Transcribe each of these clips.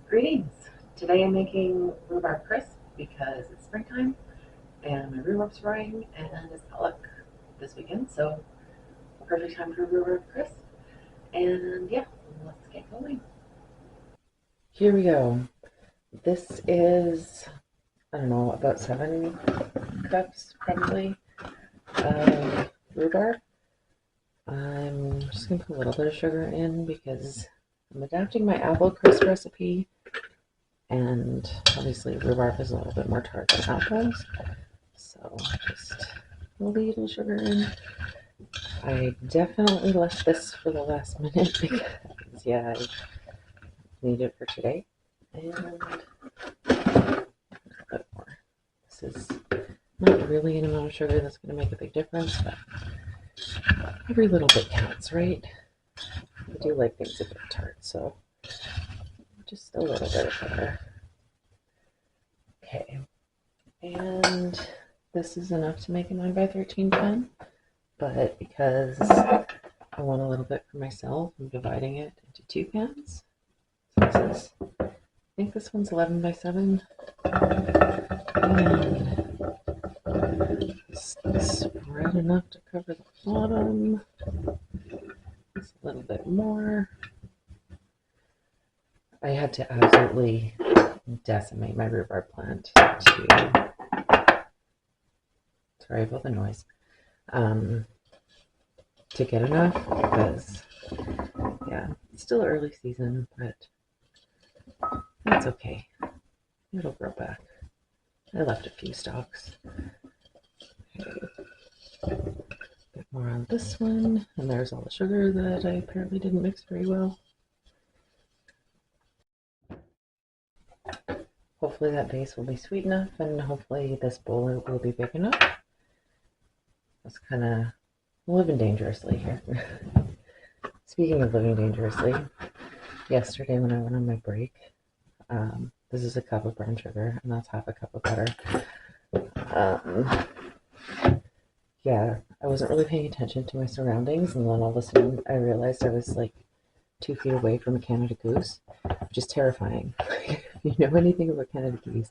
Greetings! Today I'm making rhubarb crisp because it's springtime and my rhubarb's growing and it's potluck this weekend, so perfect time for rhubarb crisp. And yeah, let's get going. Here we go. This is, I don't know, about 7 cups probably of rhubarb. I'm just going to put a little bit of sugar in because I'm adapting my apple crisp recipe, and obviously rhubarb is a little bit more tart than apples. So just a little sugar in. I definitely left this for the last minute because, yeah, I need it for today. And a bit more. This is not really an amount of sugar that's going to make a big difference, but every little bit counts, right? I do like things a bit tart, so just a little bit of sugar. Okay, and this is enough to make a 9 by 13 pen, but because I want a little bit for myself, I'm dividing it into 2 pans. So this is, I think this one's 11 by 7, and spread enough to cover the bottom. Just a little bit more. I had to absolutely decimate my rhubarb plant to, sorry about the noise, to get enough because, yeah, it's still early season, but that's okay. It'll grow back. I left a few stalks. Okay. A bit more on this one, and there's all the sugar that I apparently didn't mix very well. Hopefully that base will be sweet enough, and hopefully this bowl will be big enough. That's kind of living dangerously here. Speaking of living dangerously, yesterday when I went on my break, this is a cup of brown sugar, and that's half a cup of butter. Yeah, I wasn't really paying attention to my surroundings, and then all of a sudden I realized I was like 2 feet away from a Canada goose, which is terrifying. If you know anything about Canada geese,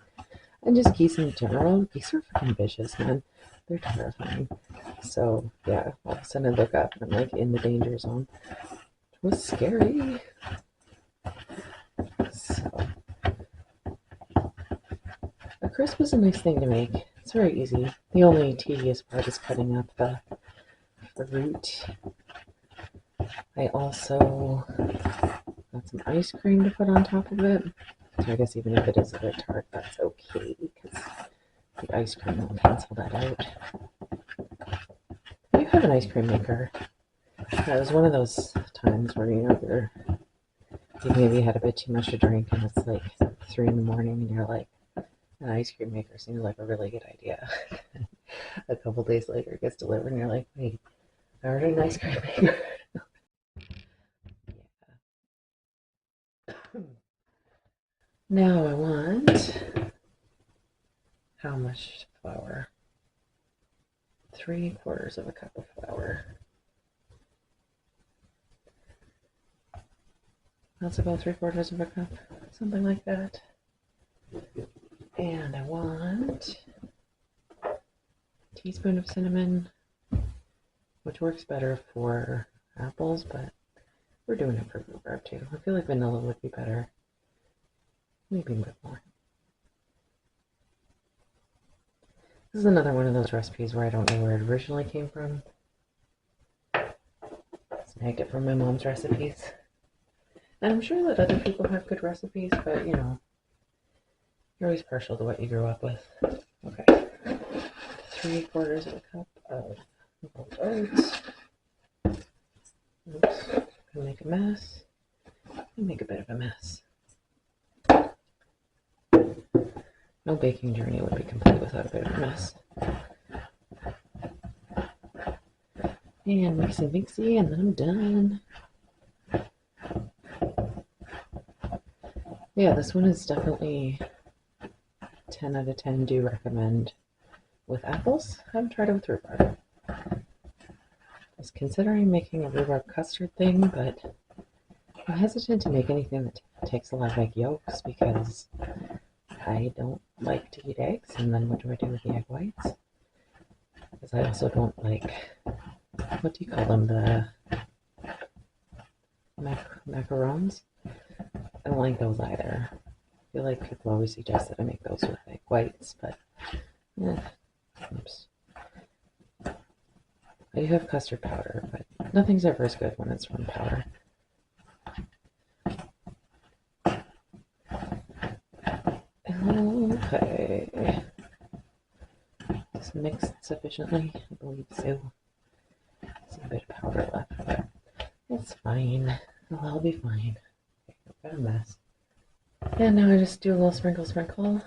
and just geese in general, geese are fucking vicious, man. They're terrifying. So yeah, all of a sudden I look up and I'm like in the danger zone. It was scary. So a crisp is a nice thing to make. It's very easy. The only tedious part is cutting up the root. I also got some ice cream to put on top of it. So I guess even if it is a bit tart, that's okay because the ice cream will cancel that out. You have an ice cream maker. It was one of those times where you maybe had a bit too much to drink and it's like 3 in the morning and you're like, an ice cream maker seems like a really good idea. A couple days later it gets delivered and you're like, wait, I ordered an ice cream maker. Now I want how much flour? 3/4 of a cup of flour. That's about 3/4 of a cup, something like that. And I want a teaspoon of cinnamon, which works better for apples, but we're doing it for rhubarb too. I feel like vanilla would be better. Maybe a bit more. This is another one of those recipes where I don't know where it originally came from. Snagged it from my mom's recipes. And I'm sure that other people have good recipes, but you know, you're always partial to what you grew up with. Okay. 3/4 of a cup of rolled oats. Oops, gonna make a mess. Make a bit of a mess. No baking journey would be complete without a bit of a mess. And mixy mixy, and then I'm done. Yeah, this one is definitely 10 out of 10 do recommend with apples. I haven't tried it with rhubarb. I was considering making a rhubarb custard thing, but I'm hesitant to make anything that takes a lot of egg yolks because I don't like to eat eggs, and then what do I do with the egg whites? Because I also don't like, what do you call them, the macarons? I don't like those either. I feel like people always suggest that I make those with egg whites, but oops. I do have custard powder, but nothing's ever as good when it's from powder. Okay. Just mixed sufficiently, I believe so. There's a bit of powder left, but it's fine. I'll be fine. Okay, I've got a mess. And now I just do a little sprinkle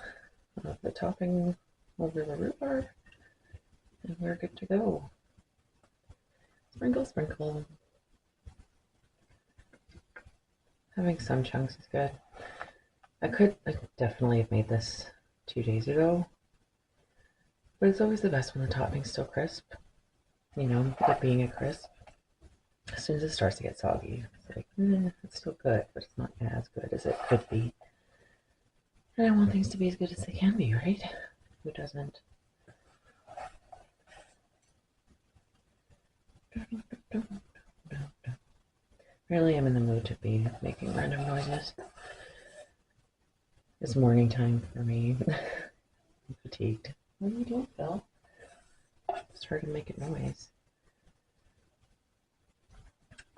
of the topping over the rhubarb, and we're good to go. Sprinkle. Having some chunks is good. I could definitely have made this 2 days ago, but it's always the best when the topping's still crisp. You know, it being a crisp. As soon as it starts to get soggy, it's like, it's still good, but it's not as good as it could be. And I want things to be as good as they can be, right? Who doesn't? Really am in the mood to be making random noises. It's morning time for me. I'm fatigued. What are you doing, Phil? Just heard him making noise.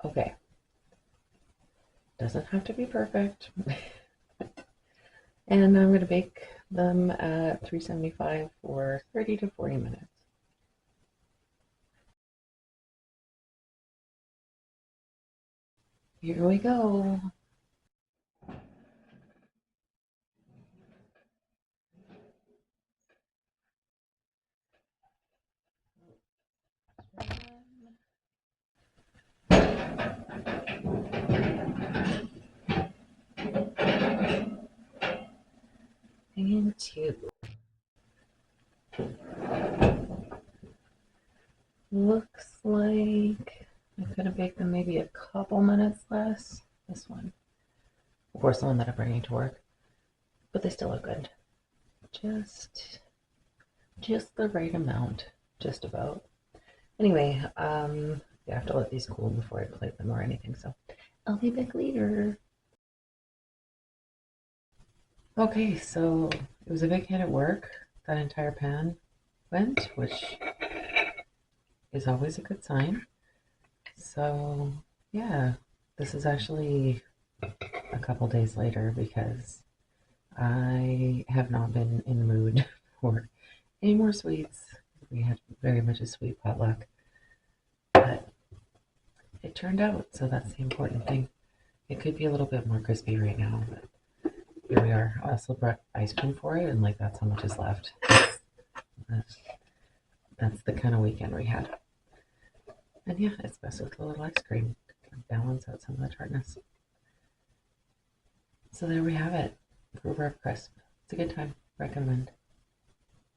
Okay. Doesn't have to be perfect. And I'm going to bake them at 375 for 30 to 40 minutes. Here we go. And two. Looks like I could have baked them maybe a couple minutes less. This one. Of course, the one that I'm bringing to work. But they still look good. Just the right amount. Just about. Anyway, I have to let these cool before I plate them or anything, so I'll be back later. Okay, so it was a big hit at work. That entire pan went, which is always a good sign. So, yeah, this is actually a couple days later because I have not been in the mood for any more sweets. We had very much a sweet potluck, but it turned out, so that's the important thing. It could be a little bit more crispy right now, but here we are. I also brought ice cream for it, and like that's how much is left. That's the kind of weekend we had. And yeah, it's best with a little ice cream to balance out some of the tartness. So there we have it. Rhubarb Crisp. It's a good time. Recommend.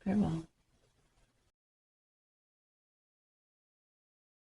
Farewell.